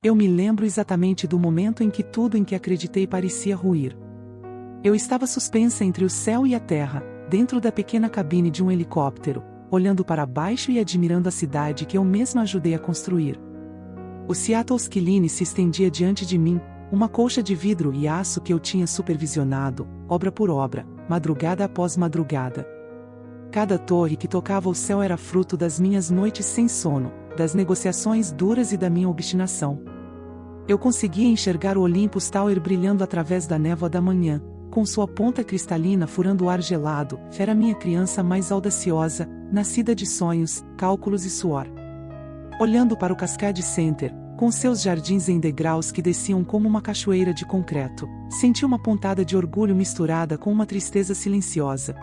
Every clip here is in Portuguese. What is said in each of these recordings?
Eu me lembro exatamente do momento em que tudo em que acreditei parecia ruir. Eu estava suspensa entre o céu e a terra, dentro da pequena cabine de um helicóptero, olhando para baixo e admirando a cidade que eu mesma ajudei a construir. O Seattle Skyline se estendia diante de mim, uma colcha de vidro e aço que eu tinha supervisionado, obra por obra, madrugada após madrugada. Cada torre que tocava o céu era fruto das minhas noites sem sono, das negociações duras e da minha obstinação. Eu conseguia enxergar o Olympus Tower brilhando através da névoa da manhã, com sua ponta cristalina furando o ar gelado. Era minha criança mais audaciosa, nascida de sonhos, cálculos e suor. Olhando para o Cascade Center, com seus jardins em degraus que desciam como uma cachoeira de concreto, senti uma pontada de orgulho misturada com uma tristeza silenciosa.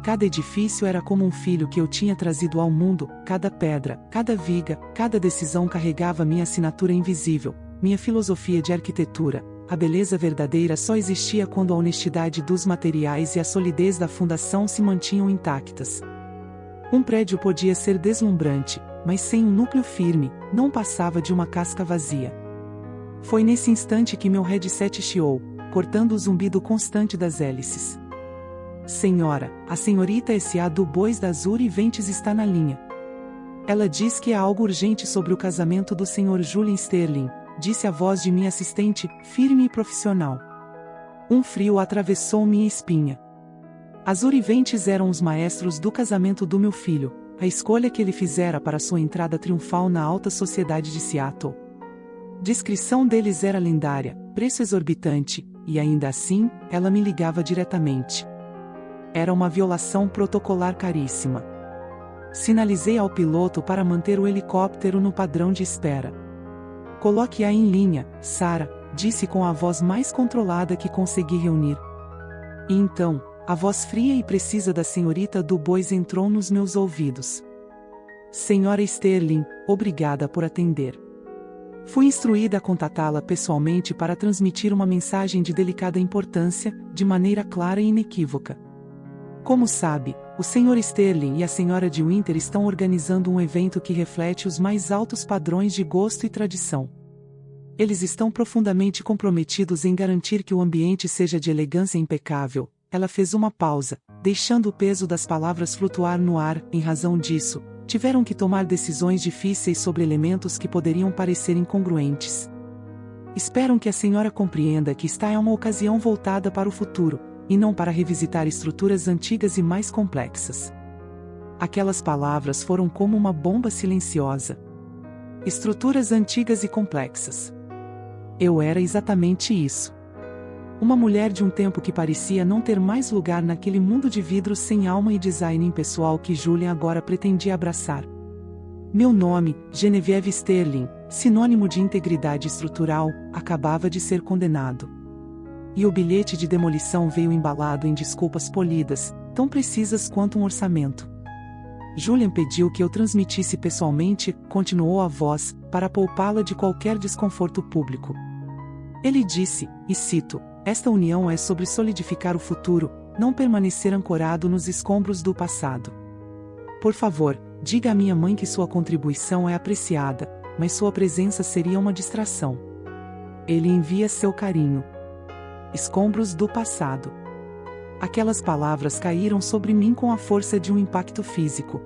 Cada edifício era como um filho que eu tinha trazido ao mundo, cada pedra, cada viga, cada decisão carregava minha assinatura invisível, minha filosofia de arquitetura. A beleza verdadeira só existia quando a honestidade dos materiais e a solidez da fundação se mantinham intactas. Um prédio podia ser deslumbrante, mas sem um núcleo firme, não passava de uma casca vazia. Foi nesse instante que meu headset chiou, cortando o zumbido constante das hélices. Senhora, a senhorita S.A. Du Bois da Azuri Ventes está na linha. Ela diz que há algo urgente sobre o casamento do Sr. Julian Sterling, disse a voz de minha assistente, firme e profissional. Um frio atravessou minha espinha. Azuri Ventes eram os maestros do casamento do meu filho, a escolha que ele fizera para sua entrada triunfal na alta sociedade de Seattle. Descrição deles era lendária, preço exorbitante, e ainda assim, ela me ligava diretamente. Era uma violação protocolar caríssima. Sinalizei ao piloto para manter o helicóptero no padrão de espera. Coloque-a em linha, Sarah, disse com a voz mais controlada que consegui reunir. E então, a voz fria e precisa da senhorita Du Bois entrou nos meus ouvidos. Senhora Sterling, obrigada por atender. Fui instruída a contatá-la pessoalmente para transmitir uma mensagem de delicada importância, de maneira clara e inequívoca. Como sabe, o Sr. Sterling e a Sra. de Winter estão organizando um evento que reflete os mais altos padrões de gosto e tradição. Eles estão profundamente comprometidos em garantir que o ambiente seja de elegância impecável. Ela fez uma pausa, deixando o peso das palavras flutuar no ar. Em razão disso, tiveram que tomar decisões difíceis sobre elementos que poderiam parecer incongruentes. Espero que a senhora compreenda que esta é uma ocasião voltada para o futuro, e não para revisitar estruturas antigas e mais complexas. Aquelas palavras foram como uma bomba silenciosa. Estruturas antigas e complexas. Eu era exatamente isso. Uma mulher de um tempo que parecia não ter mais lugar naquele mundo de vidro sem alma e design impessoal que Julian agora pretendia abraçar. Meu nome, Genevieve Sterling, sinônimo de integridade estrutural, acabava de ser condenado. E o bilhete de demolição veio embalado em desculpas polidas, tão precisas quanto um orçamento. Julian pediu que eu transmitisse pessoalmente, continuou a voz, para poupá-la de qualquer desconforto público. Ele disse, e cito, esta união é sobre solidificar o futuro, não permanecer ancorado nos escombros do passado. Por favor, diga à minha mãe que sua contribuição é apreciada, mas sua presença seria uma distração. Ele envia seu carinho. Escombros do passado. Aquelas palavras caíram sobre mim com a força de um impacto físico.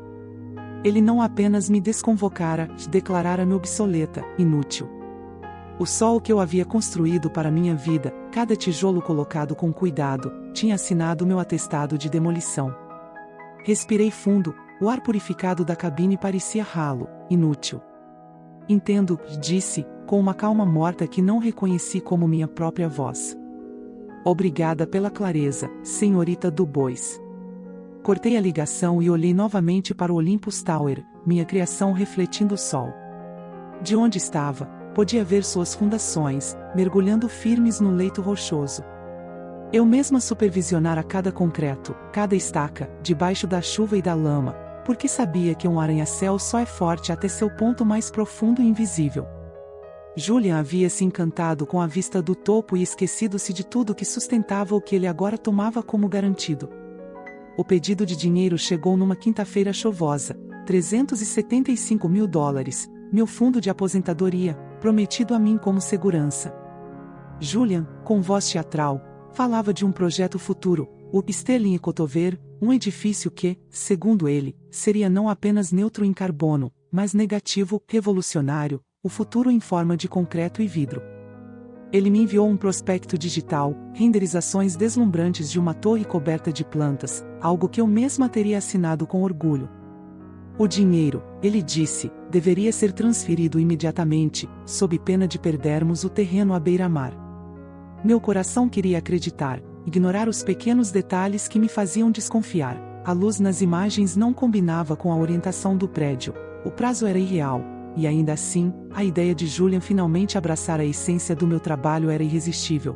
Ele não apenas me desconvocara, declarara-me obsoleta, inútil. O sol que eu havia construído para minha vida, cada tijolo colocado com cuidado, tinha assinado meu atestado de demolição. Respirei fundo, o ar purificado da cabine parecia ralo, inútil. Entendo, disse, com uma calma morta que não reconheci como minha própria voz. Obrigada pela clareza, senhorita Du Bois. Cortei a ligação e olhei novamente para o Olympus Tower, minha criação refletindo o sol. De onde estava, podia ver suas fundações, mergulhando firmes no leito rochoso. Eu mesma supervisionara cada concreto, cada estaca, debaixo da chuva e da lama, porque sabia que um arranha-céu só é forte até seu ponto mais profundo e invisível. Julian havia se encantado com a vista do topo e esquecido-se de tudo que sustentava o que ele agora tomava como garantido. O pedido de dinheiro chegou numa quinta-feira chuvosa, $375 mil, meu fundo de aposentadoria, prometido a mim como segurança. Julian, com voz teatral, falava de um projeto futuro, o Sterling Ecotover, um edifício que, segundo ele, seria não apenas neutro em carbono, mas negativo, revolucionário, o futuro em forma de concreto e vidro. Ele me enviou um prospecto digital, renderizações deslumbrantes de uma torre coberta de plantas, algo que eu mesma teria assinado com orgulho. O dinheiro, ele disse, deveria ser transferido imediatamente, sob pena de perdermos o terreno à beira-mar. Meu coração queria acreditar, ignorar os pequenos detalhes que me faziam desconfiar. A luz nas imagens não combinava com a orientação do prédio, o prazo era irreal. E ainda assim, a ideia de Julian finalmente abraçar a essência do meu trabalho era irresistível.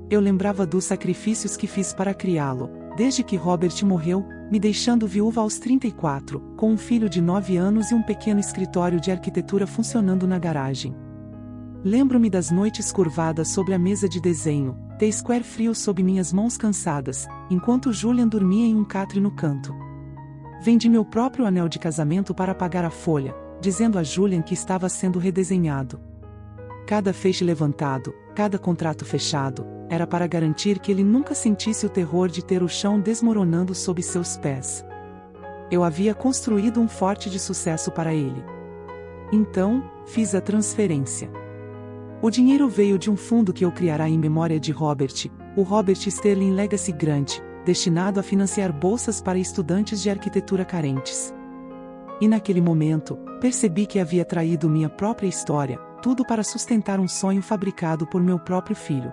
Eu lembrava dos sacrifícios que fiz para criá-lo, desde que Robert morreu, me deixando viúva aos 34, com um filho de 9 anos e um pequeno escritório de arquitetura funcionando na garagem. Lembro-me das noites curvadas sobre a mesa de desenho, T-square frio sob minhas mãos cansadas, enquanto Julian dormia em um catre no canto. Vendi meu próprio anel de casamento para pagar a folha, dizendo a Julian que estava sendo redesenhado. Cada feixe levantado, cada contrato fechado, era para garantir que ele nunca sentisse o terror de ter o chão desmoronando sob seus pés. Eu havia construído um forte de sucesso para ele. Então, fiz a transferência. O dinheiro veio de um fundo que eu criara em memória de Robert, o Robert Sterling Legacy Grant, destinado a financiar bolsas para estudantes de arquitetura carentes. E naquele momento, percebi que havia traído minha própria história, tudo para sustentar um sonho fabricado por meu próprio filho.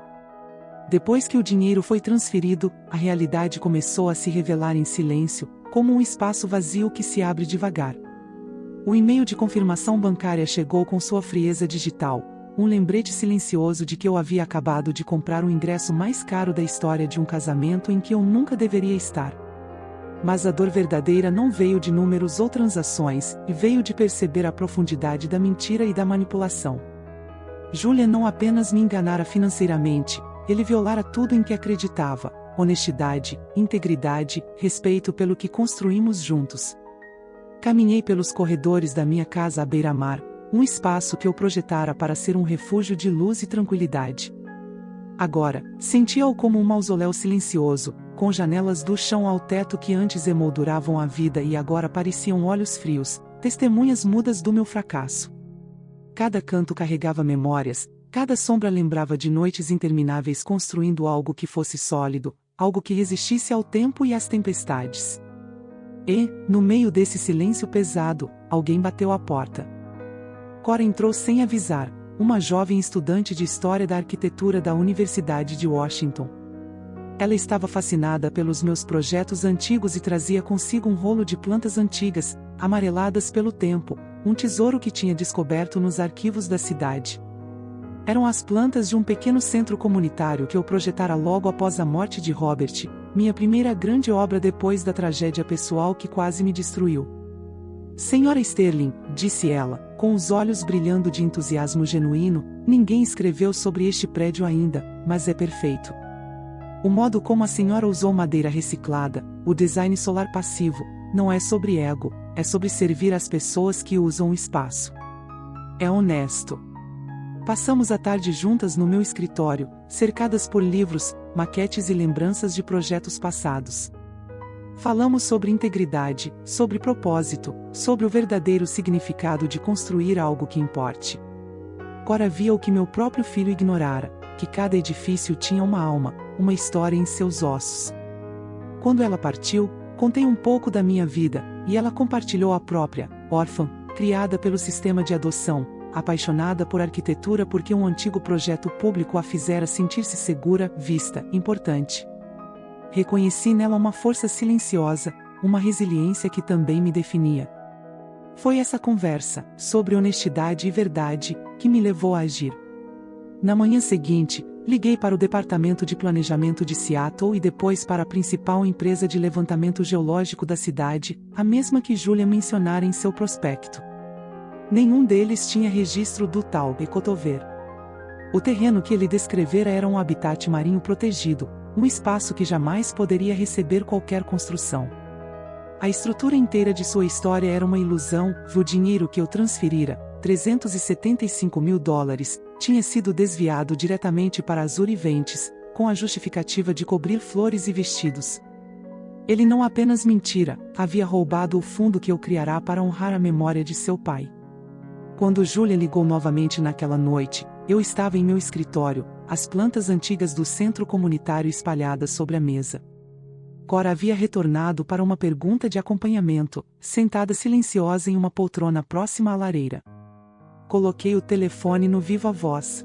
Depois que o dinheiro foi transferido, a realidade começou a se revelar em silêncio, como um espaço vazio que se abre devagar. O e-mail de confirmação bancária chegou com sua frieza digital, um lembrete silencioso de que eu havia acabado de comprar o ingresso mais caro da história de um casamento em que eu nunca deveria estar. Mas a dor verdadeira não veio de números ou transações, e veio de perceber a profundidade da mentira e da manipulação. Julian não apenas me enganara financeiramente, ele violara tudo em que acreditava: honestidade, integridade, respeito pelo que construímos juntos. Caminhei pelos corredores da minha casa à beira-mar, um espaço que eu projetara para ser um refúgio de luz e tranquilidade. Agora, sentia-o como um mausoléu silencioso, com janelas do chão ao teto que antes emolduravam a vida e agora pareciam olhos frios, testemunhas mudas do meu fracasso. Cada canto carregava memórias, cada sombra lembrava de noites intermináveis construindo algo que fosse sólido, algo que resistisse ao tempo e às tempestades. E, no meio desse silêncio pesado, alguém bateu à porta. Cora entrou sem avisar, uma jovem estudante de História da Arquitetura da Universidade de Washington. Ela estava fascinada pelos meus projetos antigos e trazia consigo um rolo de plantas antigas, amareladas pelo tempo, um tesouro que tinha descoberto nos arquivos da cidade. Eram as plantas de um pequeno centro comunitário que eu projetara logo após a morte de Robert, minha primeira grande obra depois da tragédia pessoal que quase me destruiu. Senhora Sterling, disse ela, com os olhos brilhando de entusiasmo genuíno, ninguém escreveu sobre este prédio ainda, mas é perfeito. O modo como a senhora usou madeira reciclada, o design solar passivo, não é sobre ego, é sobre servir as pessoas que usam o espaço. É honesto. Passamos a tarde juntas no meu escritório, cercadas por livros, maquetes e lembranças de projetos passados. Falamos sobre integridade, sobre propósito, sobre o verdadeiro significado de construir algo que importe. Cora via o que meu próprio filho ignorara, que cada edifício tinha uma alma, uma história em seus ossos. Quando ela partiu, contei um pouco da minha vida, e ela compartilhou a própria, órfã, criada pelo sistema de adoção, apaixonada por arquitetura porque um antigo projeto público a fizera sentir-se segura, vista, importante. Reconheci nela uma força silenciosa, uma resiliência que também me definia. Foi essa conversa, sobre honestidade e verdade, que me levou a agir. Na manhã seguinte, liguei para o Departamento de Planejamento de Seattle e depois para a principal empresa de levantamento geológico da cidade, a mesma que Julian mencionara em seu prospecto. Nenhum deles tinha registro do tal Ecotover. O terreno que ele descrevera era um habitat marinho protegido, um espaço que jamais poderia receber qualquer construção. A estrutura inteira de sua história era uma ilusão, o dinheiro que eu transferira, $375 mil, tinha sido desviado diretamente para Azure Ventures, com a justificativa de cobrir flores e vestidos. Ele não apenas mentira, havia roubado o fundo que eu criara para honrar a memória de seu pai. Quando Julia ligou novamente naquela noite, eu estava em meu escritório, as plantas antigas do centro comunitário espalhadas sobre a mesa. Cora havia retornado para uma pergunta de acompanhamento, sentada silenciosa em uma poltrona próxima à lareira. Coloquei o telefone no viva voz.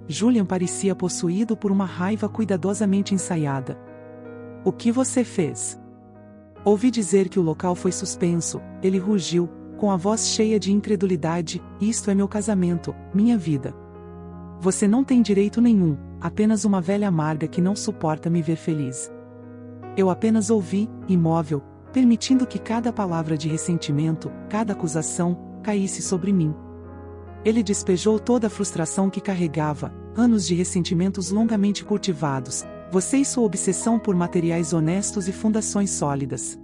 Julian parecia possuído por uma raiva cuidadosamente ensaiada. O que você fez? Ouvi dizer que o local foi suspenso, ele rugiu, com a voz cheia de incredulidade, isto é meu casamento, minha vida. Você não tem direito nenhum, apenas uma velha amarga que não suporta me ver feliz. Eu apenas ouvi, imóvel, permitindo que cada palavra de ressentimento, cada acusação, caísse sobre mim. Ele despejou toda a frustração que carregava, anos de ressentimentos longamente cultivados, você e sua obsessão por materiais honestos e fundações sólidas.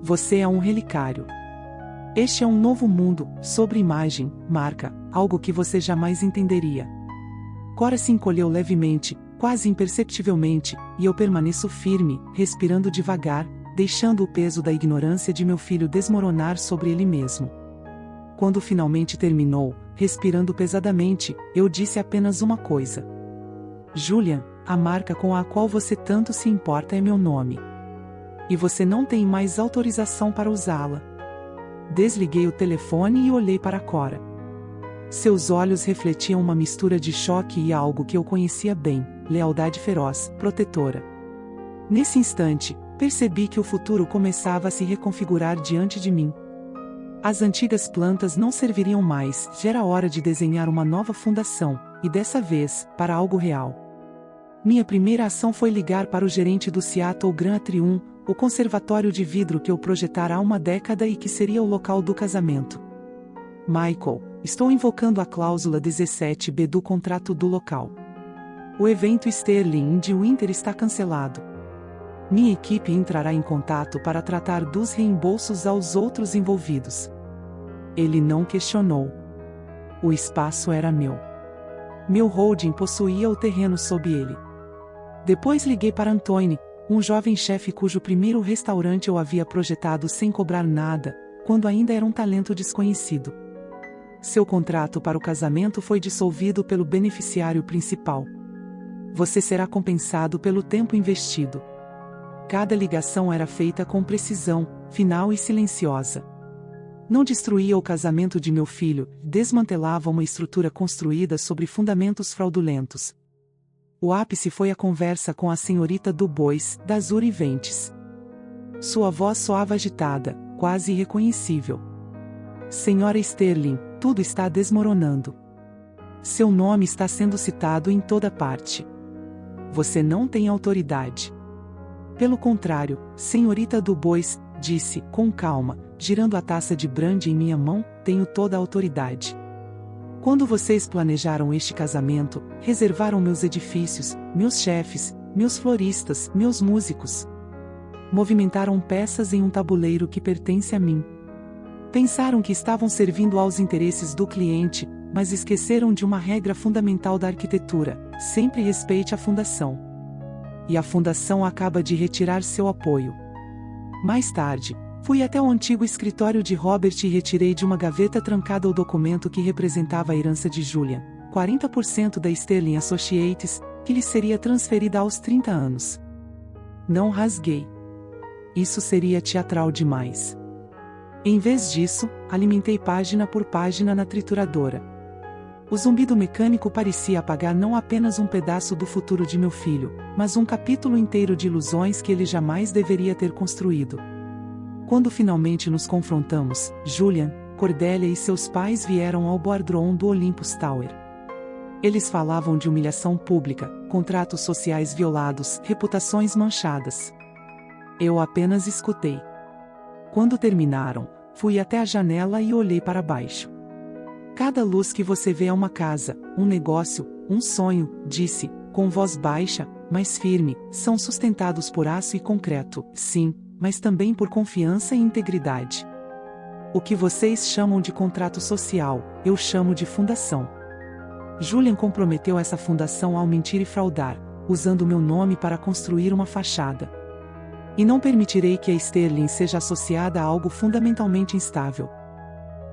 Você é um relicário. Este é um novo mundo, sobre imagem, marca, algo que você jamais entenderia. Cora se encolheu levemente, quase imperceptivelmente, e eu permaneço firme, respirando devagar, deixando o peso da ignorância de meu filho desmoronar sobre ele mesmo. Quando finalmente terminou, respirando pesadamente, eu disse apenas uma coisa. Julian, a marca com a qual você tanto se importa é meu nome. E você não tem mais autorização para usá-la. Desliguei o telefone e olhei para Cora. Seus olhos refletiam uma mistura de choque e algo que eu conhecia bem, lealdade feroz, protetora. Nesse instante, percebi que o futuro começava a se reconfigurar diante de mim. As antigas plantas não serviriam mais, já era hora de desenhar uma nova fundação, e dessa vez, para algo real. Minha primeira ação foi ligar para o gerente do Seattle Grand Atrium, o conservatório de vidro que eu projetara há uma década e que seria o local do casamento. Michael, estou invocando a cláusula 17b do contrato do local. O evento Sterling de Winter está cancelado. Minha equipe entrará em contato para tratar dos reembolsos aos outros envolvidos. Ele não questionou. O espaço era meu. Meu holding possuía o terreno sob ele. Depois liguei para Antoine, um jovem chefe cujo primeiro restaurante eu havia projetado sem cobrar nada, quando ainda era um talento desconhecido. Seu contrato para o casamento foi dissolvido pelo beneficiário principal. Você será compensado pelo tempo investido. Cada ligação era feita com precisão, final e silenciosa. Não destruía o casamento de meu filho, desmantelava uma estrutura construída sobre fundamentos fraudulentos. O ápice foi a conversa com a senhorita Dubois, da Azure Ventures. Sua voz soava agitada, quase irreconhecível. Senhora Sterling, tudo está desmoronando. Seu nome está sendo citado em toda parte. Você não tem autoridade. Pelo contrário, senhorita Dubois, disse, com calma, girando a taça de brandy em minha mão, tenho toda a autoridade. Quando vocês planejaram este casamento, reservaram meus edifícios, meus chefes, meus floristas, meus músicos. Movimentaram peças em um tabuleiro que pertence a mim. Pensaram que estavam servindo aos interesses do cliente, mas esqueceram de uma regra fundamental da arquitetura: sempre respeite a fundação. E a fundação acaba de retirar seu apoio. Mais tarde, fui até o antigo escritório de Robert e retirei de uma gaveta trancada o documento que representava a herança de Julian, 40% da Sterling Associates, que lhe seria transferida aos 30 anos. Não rasguei. Isso seria teatral demais. Em vez disso, alimentei página por página na trituradora. O zumbido mecânico parecia apagar não apenas um pedaço do futuro de meu filho, mas um capítulo inteiro de ilusões que ele jamais deveria ter construído. Quando finalmente nos confrontamos, Julian, Cordelia e seus pais vieram ao boardroom do Olympus Tower. Eles falavam de humilhação pública, contratos sociais violados, reputações manchadas. Eu apenas escutei. Quando terminaram, fui até a janela e olhei para baixo. Cada luz que você vê é uma casa, um negócio, um sonho, disse, com voz baixa, mas firme, são sustentados por aço e concreto, sim, mas também por confiança e integridade. O que vocês chamam de contrato social, eu chamo de fundação. Julian comprometeu essa fundação ao mentir e fraudar, usando meu nome para construir uma fachada. E não permitirei que a Sterling seja associada a algo fundamentalmente instável.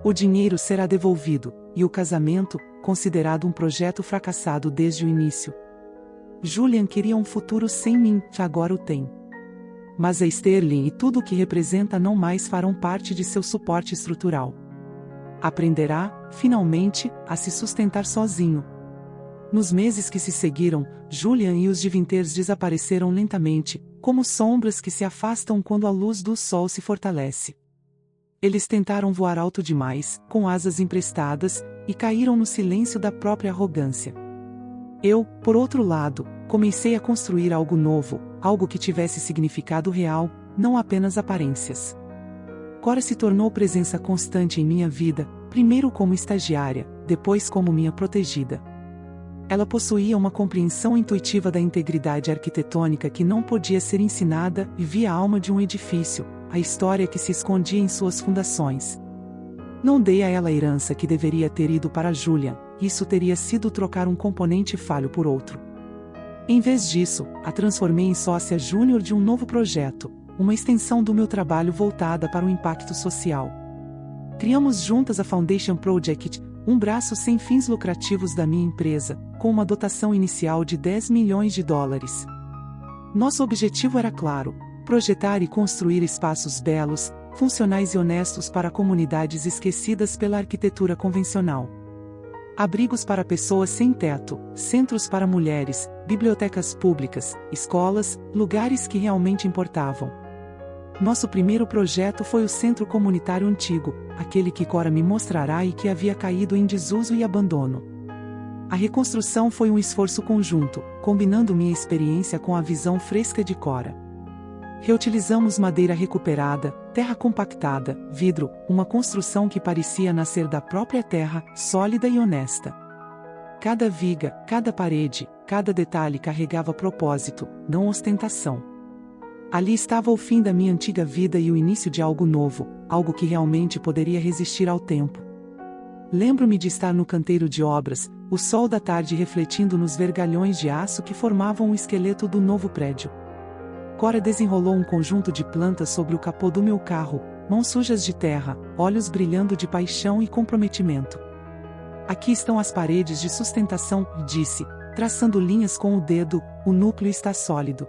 O dinheiro será devolvido, e o casamento, considerado um projeto fracassado desde o início. Julian queria um futuro sem mim, agora o tem. Mas a Sterling e tudo o que representa não mais farão parte de seu suporte estrutural. Aprenderá, finalmente, a se sustentar sozinho. Nos meses que se seguiram, Julian e os Divinters desapareceram lentamente, como sombras que se afastam quando a luz do sol se fortalece. Eles tentaram voar alto demais, com asas emprestadas, e caíram no silêncio da própria arrogância. Eu, por outro lado, comecei a construir algo novo, algo que tivesse significado real, não apenas aparências. Cora se tornou presença constante em minha vida, primeiro como estagiária, depois como minha protegida. Ela possuía uma compreensão intuitiva da integridade arquitetônica que não podia ser ensinada e via a alma de um edifício, a história que se escondia em suas fundações. Não dei a ela a herança que deveria ter ido para Julian, isso teria sido trocar um componente falho por outro. Em vez disso, a transformei em sócia júnior de um novo projeto, uma extensão do meu trabalho voltada para o impacto social. Criamos juntas a Foundation Project, um braço sem fins lucrativos da minha empresa, com uma dotação inicial de $10 milhões. Nosso objetivo era claro: projetar e construir espaços belos, funcionais e honestos para comunidades esquecidas pela arquitetura convencional. Abrigos para pessoas sem teto, centros para mulheres, bibliotecas públicas, escolas, lugares que realmente importavam. Nosso primeiro projeto foi o Centro Comunitário Antigo, aquele que Cora me mostrará e que havia caído em desuso e abandono. A reconstrução foi um esforço conjunto, combinando minha experiência com a visão fresca de Cora. Reutilizamos madeira recuperada, terra compactada, vidro, uma construção que parecia nascer da própria terra, sólida e honesta. Cada viga, cada parede, cada detalhe carregava propósito, não ostentação. Ali estava o fim da minha antiga vida e o início de algo novo, algo que realmente poderia resistir ao tempo. Lembro-me de estar no canteiro de obras, o sol da tarde refletindo nos vergalhões de aço que formavam o esqueleto do novo prédio. Cora desenrolou um conjunto de plantas sobre o capô do meu carro, mãos sujas de terra, olhos brilhando de paixão e comprometimento. Aqui estão as paredes de sustentação, disse, traçando linhas com o dedo, o núcleo está sólido.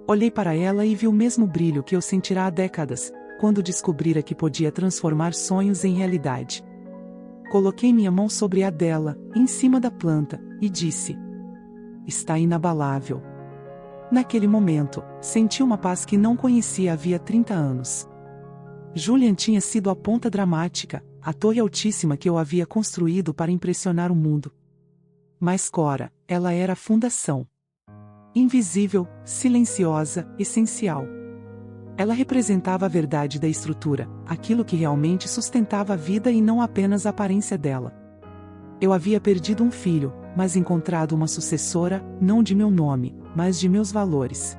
Olhei para ela e vi o mesmo brilho que eu sentira há décadas, quando descobrira que podia transformar sonhos em realidade. Coloquei minha mão sobre a dela, em cima da planta, e disse: está inabalável. Naquele momento, senti uma paz que não conhecia havia 30 anos. Julian tinha sido a ponta dramática, a torre altíssima que eu havia construído para impressionar o mundo. Mas Cora, ela era a fundação. Invisível, silenciosa, essencial. Ela representava a verdade da estrutura, aquilo que realmente sustentava a vida e não apenas a aparência dela. Eu havia perdido um filho, mas encontrado uma sucessora, não de meu nome, mas de meus valores.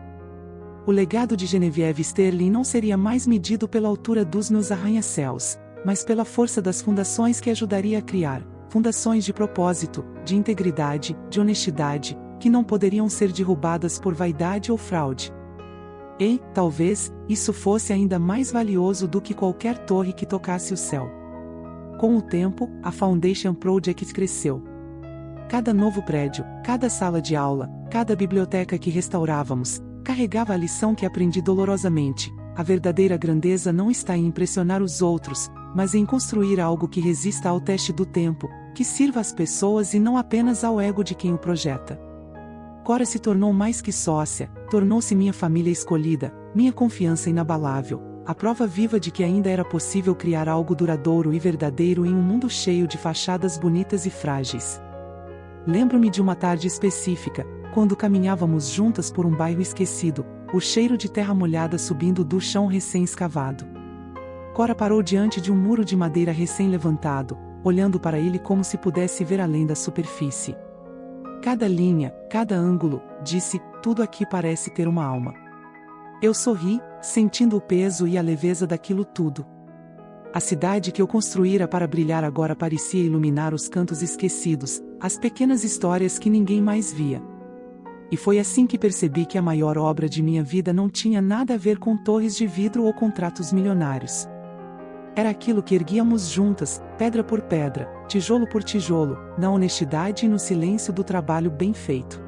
O legado de Genevieve Sterling não seria mais medido pela altura dos meus arranha-céus, mas pela força das fundações que ajudaria a criar, fundações de propósito, de integridade, de honestidade, que não poderiam ser derrubadas por vaidade ou fraude. E, talvez, isso fosse ainda mais valioso do que qualquer torre que tocasse o céu. Com o tempo, a Foundation Project cresceu. Cada novo prédio, cada sala de aula, cada biblioteca que restaurávamos, carregava a lição que aprendi dolorosamente: a verdadeira grandeza não está em impressionar os outros, mas em construir algo que resista ao teste do tempo, que sirva às pessoas e não apenas ao ego de quem o projeta. Cora se tornou mais que sócia, tornou-se minha família escolhida, minha confiança inabalável, a prova viva de que ainda era possível criar algo duradouro e verdadeiro em um mundo cheio de fachadas bonitas e frágeis. Lembro-me de uma tarde específica, quando caminhávamos juntas por um bairro esquecido, o cheiro de terra molhada subindo do chão recém-escavado. Cora parou diante de um muro de madeira recém-levantado, olhando para ele como se pudesse ver além da superfície. Cada linha, cada ângulo, disse, tudo aqui parece ter uma alma. Eu sorri, sentindo o peso e a leveza daquilo tudo. A cidade que eu construíra para brilhar agora parecia iluminar os cantos esquecidos, as pequenas histórias que ninguém mais via. E foi assim que percebi que a maior obra de minha vida não tinha nada a ver com torres de vidro ou contratos milionários. Era aquilo que erguíamos juntas, pedra por pedra, tijolo por tijolo, na honestidade e no silêncio do trabalho bem feito.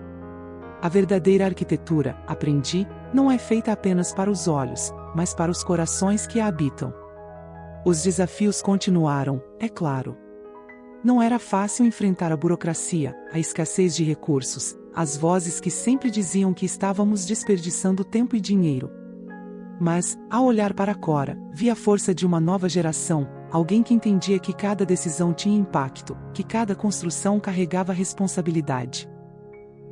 A verdadeira arquitetura, aprendi, não é feita apenas para os olhos, mas para os corações que a habitam. Os desafios continuaram, é claro. Não era fácil enfrentar a burocracia, a escassez de recursos, as vozes que sempre diziam que estávamos desperdiçando tempo e dinheiro. Mas, ao olhar para Cora, vi a força de uma nova geração, alguém que entendia que cada decisão tinha impacto, que cada construção carregava responsabilidade.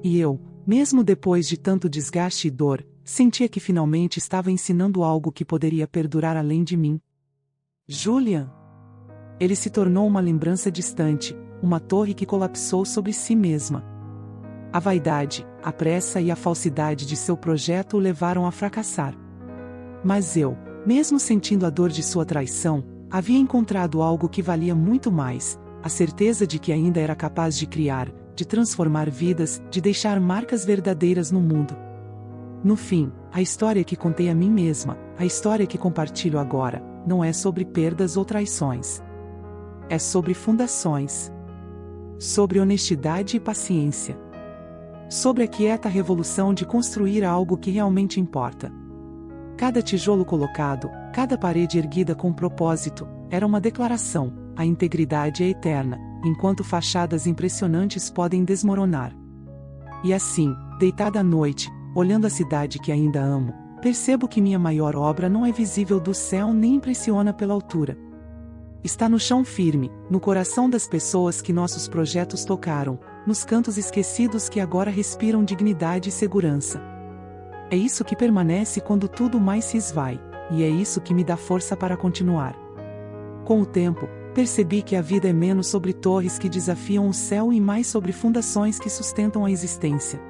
E eu, mesmo depois de tanto desgaste e dor, sentia que finalmente estava ensinando algo que poderia perdurar além de mim. Julian. Ele se tornou uma lembrança distante, uma torre que colapsou sobre si mesma. A vaidade, a pressa e a falsidade de seu projeto o levaram a fracassar. Mas eu, mesmo sentindo a dor de sua traição, havia encontrado algo que valia muito mais, a certeza de que ainda era capaz de criar, de transformar vidas, de deixar marcas verdadeiras no mundo. No fim, a história que contei a mim mesma, a história que compartilho agora, não é sobre perdas ou traições. É sobre fundações. Sobre honestidade e paciência. Sobre a quieta revolução de construir algo que realmente importa. Cada tijolo colocado, cada parede erguida com propósito, era uma declaração: a integridade é eterna, enquanto fachadas impressionantes podem desmoronar. E assim, deitada à noite, olhando a cidade que ainda amo, percebo que minha maior obra não é visível do céu nem impressiona pela altura. Está no chão firme, no coração das pessoas que nossos projetos tocaram, nos cantos esquecidos que agora respiram dignidade e segurança. É isso que permanece quando tudo mais se esvai, e é isso que me dá força para continuar. Com o tempo, percebi que a vida é menos sobre torres que desafiam o céu e mais sobre fundações que sustentam a existência.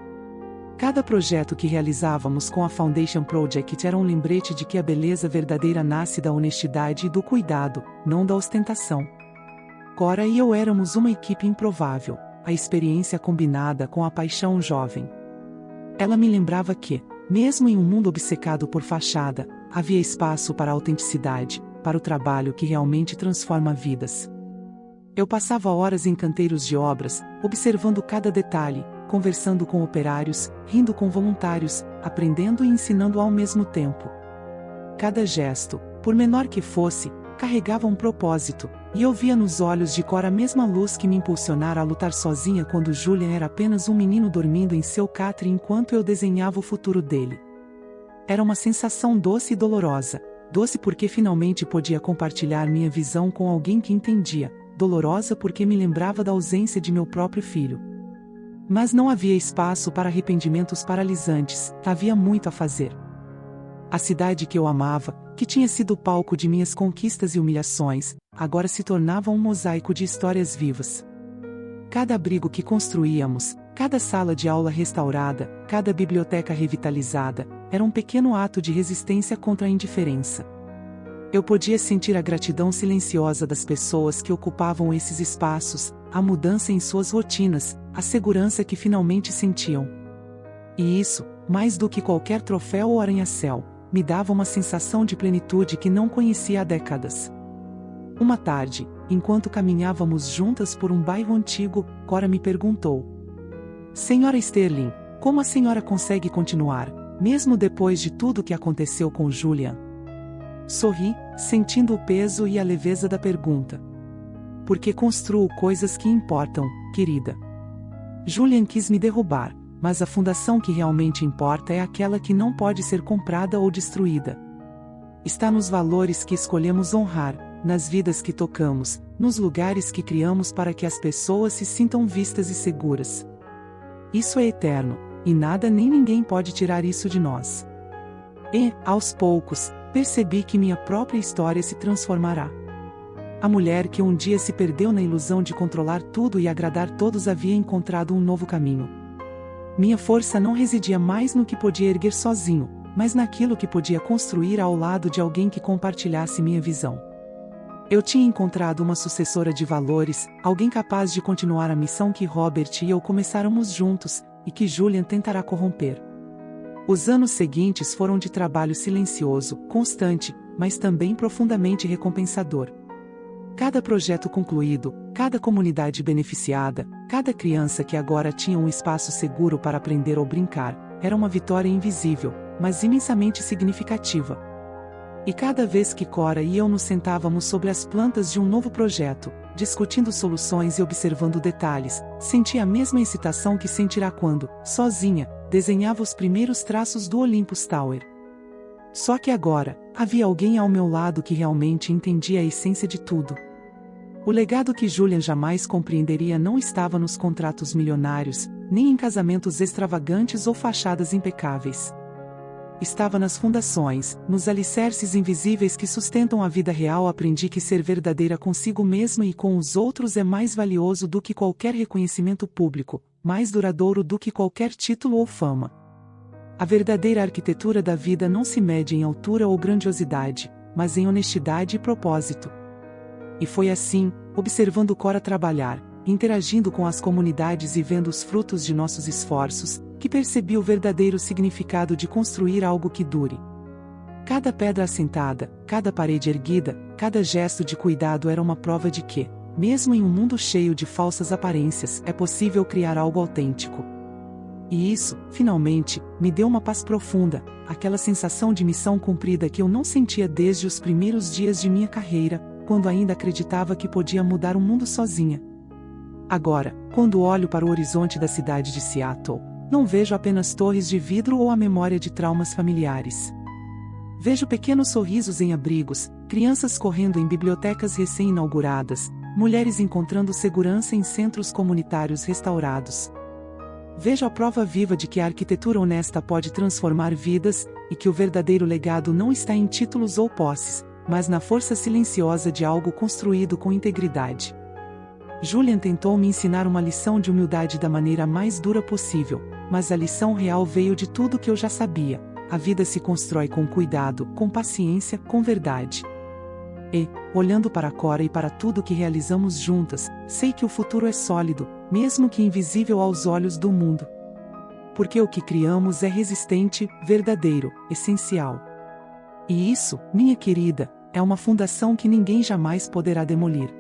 Cada projeto que realizávamos com a Foundation Project era um lembrete de que a beleza verdadeira nasce da honestidade e do cuidado, não da ostentação. Cora e eu éramos uma equipe improvável, a experiência combinada com a paixão jovem. Ela me lembrava que, mesmo em um mundo obcecado por fachada, havia espaço para a autenticidade, para o trabalho que realmente transforma vidas. Eu passava horas em canteiros de obras, observando cada detalhe, conversando com operários, rindo com voluntários, aprendendo e ensinando ao mesmo tempo. Cada gesto, por menor que fosse, carregava um propósito, e eu via nos olhos de Cora a mesma luz que me impulsionara a lutar sozinha quando Julian era apenas um menino dormindo em seu catre enquanto eu desenhava o futuro dele. Era uma sensação doce e dolorosa, doce porque finalmente podia compartilhar minha visão com alguém que entendia, dolorosa porque me lembrava da ausência de meu próprio filho. Mas não havia espaço para arrependimentos paralisantes, havia muito a fazer. A cidade que eu amava, que tinha sido o palco de minhas conquistas e humilhações, agora se tornava um mosaico de histórias vivas. Cada abrigo que construíamos, cada sala de aula restaurada, cada biblioteca revitalizada, era um pequeno ato de resistência contra a indiferença. Eu podia sentir a gratidão silenciosa das pessoas que ocupavam esses espaços, a mudança em suas rotinas, a segurança que finalmente sentiam. E isso, mais do que qualquer troféu ou arranha-céu, me dava uma sensação de plenitude que não conhecia há décadas. Uma tarde, enquanto caminhávamos juntas por um bairro antigo, Cora me perguntou: Senhora Sterling, como a senhora consegue continuar, mesmo depois de tudo que aconteceu com Julian? Sorri, sentindo o peso e a leveza da pergunta. Porque construo coisas que importam, querida. Julian quis me derrubar, mas a fundação que realmente importa é aquela que não pode ser comprada ou destruída. Está nos valores que escolhemos honrar, nas vidas que tocamos, nos lugares que criamos para que as pessoas se sintam vistas e seguras. Isso é eterno, e nada nem ninguém pode tirar isso de nós. E, aos poucos, percebi que minha própria história se transformará. A mulher que um dia se perdeu na ilusão de controlar tudo e agradar todos havia encontrado um novo caminho. Minha força não residia mais no que podia erguer sozinho, mas naquilo que podia construir ao lado de alguém que compartilhasse minha visão. Eu tinha encontrado uma sucessora de valores, alguém capaz de continuar a missão que Robert e eu começáramos juntos, e que Julian tentará corromper. Os anos seguintes foram de trabalho silencioso, constante, mas também profundamente recompensador. Cada projeto concluído, cada comunidade beneficiada, cada criança que agora tinha um espaço seguro para aprender ou brincar, era uma vitória invisível, mas imensamente significativa. E cada vez que Cora e eu nos sentávamos sobre as plantas de um novo projeto, discutindo soluções e observando detalhes, sentia a mesma excitação que sentirá quando, sozinha, desenhava os primeiros traços do Olympus Tower. Só que agora, havia alguém ao meu lado que realmente entendia a essência de tudo. O legado que Julian jamais compreenderia não estava nos contratos milionários, nem em casamentos extravagantes ou fachadas impecáveis. Estava nas fundações, nos alicerces invisíveis que sustentam a vida real. Aprendi que ser verdadeira consigo mesma e com os outros é mais valioso do que qualquer reconhecimento público, mais duradouro do que qualquer título ou fama. A verdadeira arquitetura da vida não se mede em altura ou grandiosidade, mas em honestidade e propósito. E foi assim, observando Cora trabalhar, interagindo com as comunidades e vendo os frutos de nossos esforços, que percebi o verdadeiro significado de construir algo que dure. Cada pedra assentada, cada parede erguida, cada gesto de cuidado era uma prova de que, mesmo em um mundo cheio de falsas aparências, é possível criar algo autêntico. E isso, finalmente, me deu uma paz profunda, aquela sensação de missão cumprida que eu não sentia desde os primeiros dias de minha carreira, quando ainda acreditava que podia mudar o mundo sozinha. Agora, quando olho para o horizonte da cidade de Seattle, não vejo apenas torres de vidro ou a memória de traumas familiares. Vejo pequenos sorrisos em abrigos, crianças correndo em bibliotecas recém-inauguradas, mulheres encontrando segurança em centros comunitários restaurados. Vejo a prova viva de que a arquitetura honesta pode transformar vidas, e que o verdadeiro legado não está em títulos ou posses, mas na força silenciosa de algo construído com integridade. Julian tentou me ensinar uma lição de humildade da maneira mais dura possível, mas a lição real veio de tudo que eu já sabia. A vida se constrói com cuidado, com paciência, com verdade. E, olhando para Cora e para tudo que realizamos juntas, sei que o futuro é sólido, mesmo que invisível aos olhos do mundo. Porque o que criamos é resistente, verdadeiro, essencial. E isso, minha querida, é uma fundação que ninguém jamais poderá demolir.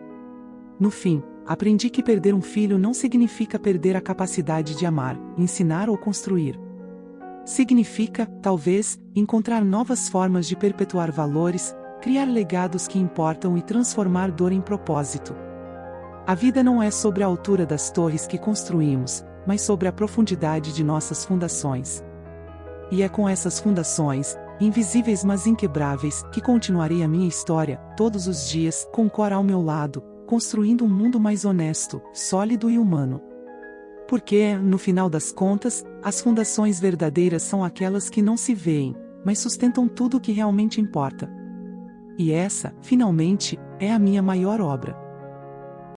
No fim, aprendi que perder um filho não significa perder a capacidade de amar, ensinar ou construir. Significa, talvez, encontrar novas formas de perpetuar valores, criar legados que importam e transformar dor em propósito. A vida não é sobre a altura das torres que construímos, mas sobre a profundidade de nossas fundações. E é com essas fundações, invisíveis mas inquebráveis, que continuarei a minha história, todos os dias, com Cora ao meu lado, construindo um mundo mais honesto, sólido e humano. Porque, no final das contas, as fundações verdadeiras são aquelas que não se veem, mas sustentam tudo o que realmente importa. E essa, finalmente, é a minha maior obra.